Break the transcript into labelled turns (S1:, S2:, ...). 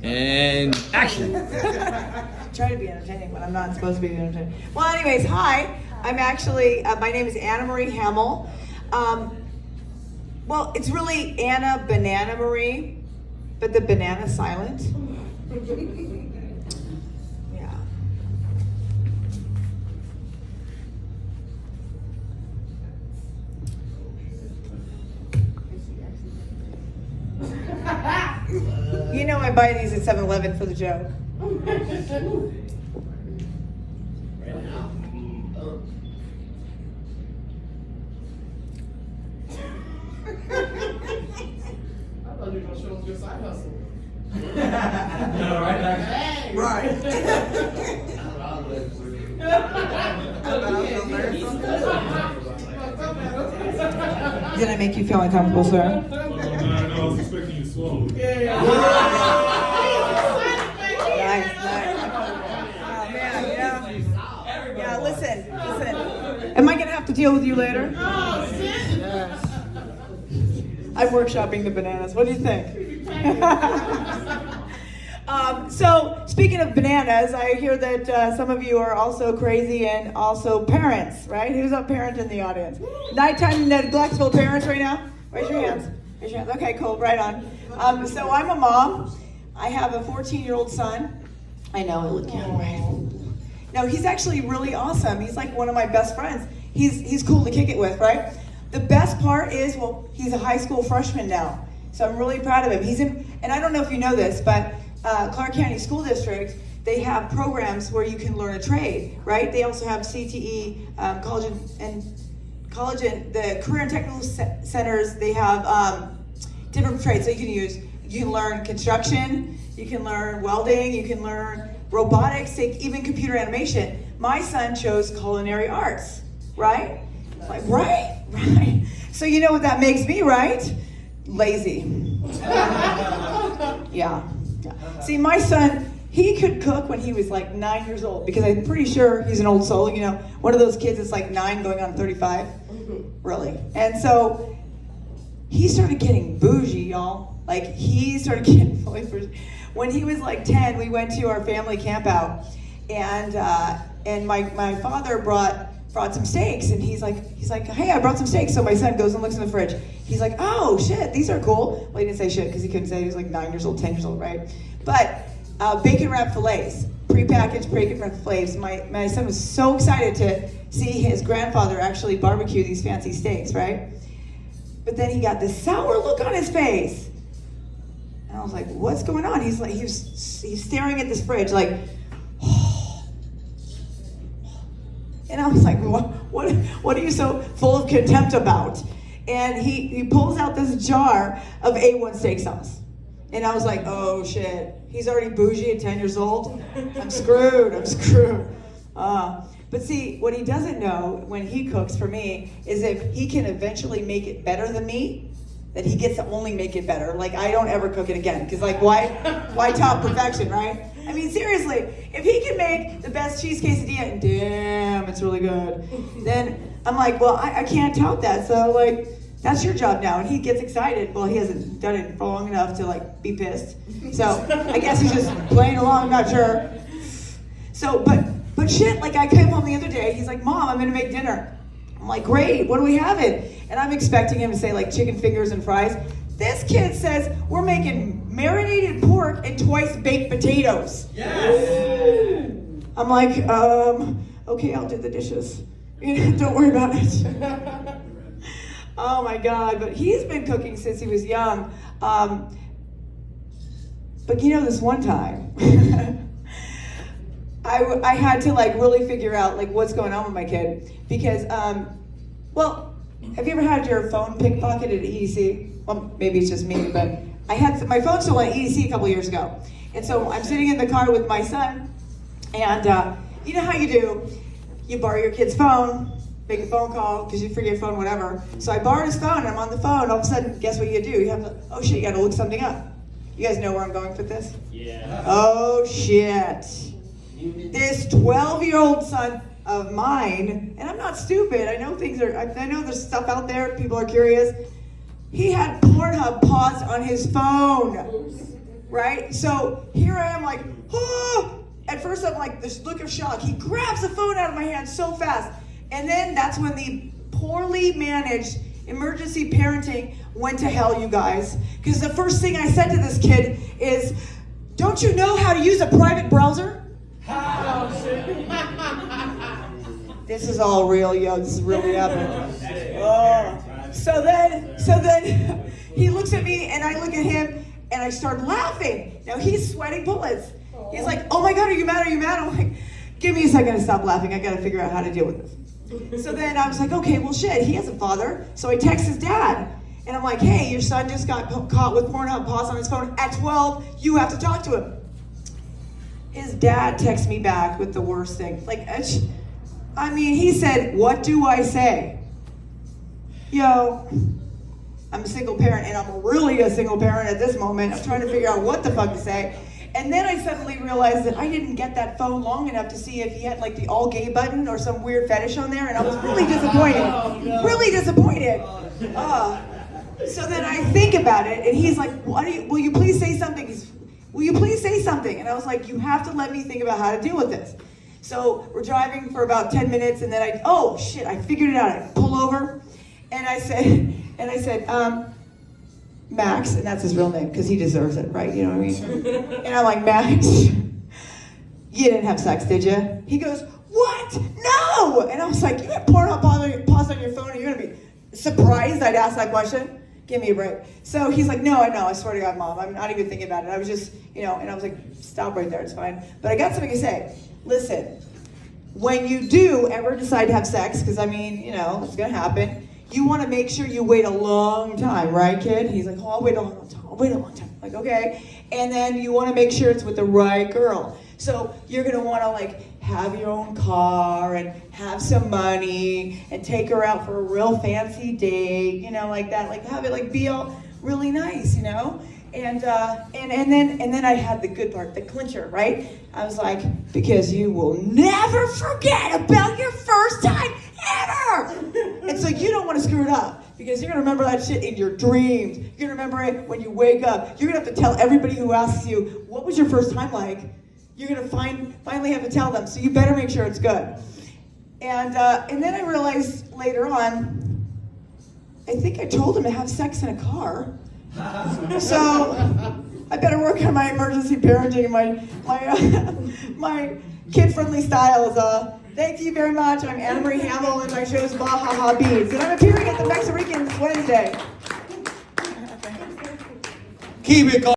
S1: And action.
S2: Try to be entertaining when I'm not supposed to be entertaining. Well, anyways, hi. I'm actually, my name is Anna Marie Hamill. Well, it's really Anna Banana Marie, but the banana's silent. Yeah. You know I buy these at 7-Eleven for the joke.
S3: I thought you were gonna show us your side hustle.
S1: Right.
S2: Did I make you feel uncomfortable, sir?
S4: No, I was expecting you to swallow.
S2: Nice. Oh man, yeah. Yeah, listen. Am I gonna have to deal with you later? Yes. I'm workshopping the bananas. What do you think? So, speaking of bananas, I hear that some of you are also crazy and also parents, right? Who's a parent in the audience? Nighttime neglectful parents right now? Raise your hands. Okay, cool, right on. So I'm a mom. I have a 14-year-old son. I know, I look young, right? No, he's actually really awesome. He's like one of my best friends. He's cool to kick it with, right? The best part is, well, he's a high school freshman now. So I'm really proud of him. And I don't know if you know this, but Clark County School District, they have programs where you can learn a trade, right? They also have CTE, college and the career and technical centers. They have different trades. So you can learn construction, you can learn welding, you can learn robotics, even computer animation. My son chose culinary arts, right? Like, right. So you know what that makes me, right? Lazy. Yeah. See, my son, he could cook when he was like 9 years old, because I'm pretty sure he's an old soul, you know, one of those kids that's like 9 going on 35, really. And so he started getting bougie, y'all. Like, he started getting fully bougie. When he was like 10, we went to our family camp out, and my father brought some steaks, and he's like, hey, I brought some steaks. So my son goes and looks in the fridge. He's like, oh shit, these are cool. Well, he didn't say shit because he couldn't say. He was like 9 years old, 10 years old, right? But bacon wrapped fillets, prepackaged bacon wrapped fillets. My son was so excited to see his grandfather actually barbecue these fancy steaks, right? But then he got this sour look on his face. And I was like, what's going on? He's staring at this fridge like, and I was like, what are you so full of contempt about? And he pulls out this jar of A1 steak sauce. And I was like, oh shit, he's already bougie at 10 years old. I'm screwed. But see, what he doesn't know when he cooks for me is if he can eventually make it better than me, that he gets to only make it better. Like, I don't ever cook it again. Because like, why top perfection, right? I mean, seriously, if he can make the best cheese quesadilla, and damn, it's really good, then I'm like, well, I can't tout that. So like, that's your job now. And he gets excited. Well, he hasn't done it for long enough to like be pissed. So I guess he's just playing along, I'm not sure. So, but shit, like I came home the other day, he's like, Mom, I'm gonna make dinner. I'm like, great, what are we having? And I'm expecting him to say like chicken fingers and fries. This kid says, we're making marinated pork and twice baked potatoes.
S1: Yes.
S2: I'm like, okay, I'll do the dishes. Don't worry about it. Oh my God, but he's been cooking since he was young. But you know, this one time, I had to like really figure out like what's going on with my kid, because, well, have you ever had your phone pickpocketed at EDC? Well, maybe it's just me, but I had my phone stolen at EDC a couple years ago. And so I'm sitting in the car with my son, and you know how you do, you borrow your kid's phone, make a phone call, because you forget your phone, whatever. So I borrowed his phone, and I'm on the phone, all of a sudden, guess what you do? You have to, oh shit, you gotta look something up. You guys know where I'm going with this?
S1: Yeah.
S2: Oh shit. This 12-year-old son of mine, and I'm not stupid, I know there's stuff out there, people are curious. He had Pornhub paused on his phone. right? So here I am like, oh! At first I'm like, this look of shock. He grabs the phone out of my hand so fast. And then that's when the poorly managed emergency parenting went to hell, you guys. Because the first thing I said to this kid is, don't you know how to use a private browser? This is all real, yo. This is really happening. Oh. So then he looks at me and I look at him and I start laughing. Now he's sweating bullets. He's like, oh my God, are you mad? Are you mad? I'm like, give me a second to stop laughing. I got to figure out how to deal with this. So then I was like, okay, well shit, he has a father. So I text his dad. And I'm like, hey, your son just got caught with Pornhub, pause on his phone at 12. You have to talk to him. His dad texts me back with the worst thing. Like, I mean, he said, what do I say? Yo, I'm a single parent, and I'm really a single parent at this moment. I'm trying to figure out what the fuck to say. And then I suddenly realized that I didn't get that phone long enough to see if he had like the all gay button or some weird fetish on there, and I was really disappointed. Really disappointed. So then I think about it, and he's like, will you please say something? Will you please say something? And I was like, you have to let me think about how to deal with this. So we're driving for about 10 minutes, and then I figured it out. I pull over, and I said, Max, and that's his real name, because he deserves it, right? You know what I mean? And I'm like, Max, you didn't have sex, did you? He goes, what? No! And I was like, you had Pornhub pause on your phone, and you're gonna be surprised I'd ask that question? Give me a break. So he's like, no, I swear to God, Mom, I'm not even thinking about it. I was just, and I was like, stop right there, it's fine. But I got something to say. Listen, when you do ever decide to have sex, because I mean, it's gonna happen, you wanna make sure you wait a long time, right, kid? He's like, oh, I'll wait a long time. Like, okay. And then you wanna make sure it's with the right girl. So you're gonna wanna have your own car and have some money and take her out for a real fancy date, like that, have it be all really nice, And then I had the good part, the clincher, right? I was like, because you will never forget about your first time ever. And so you don't want to screw it up, because you're gonna remember that shit in your dreams. You're gonna remember it when you wake up. You're gonna have to tell everybody who asks you, what was your first time like? You're gonna finally have to tell them, so you better make sure it's good. And then I realized later on, I think I told him to have sex in a car. So I better work on my emergency parenting, my kid-friendly styles. Thank you very much. I'm Anna Marie Hamill, and my show is Bahaha Beats, and I'm appearing at the Mexicans Wednesday.
S1: Keep it going.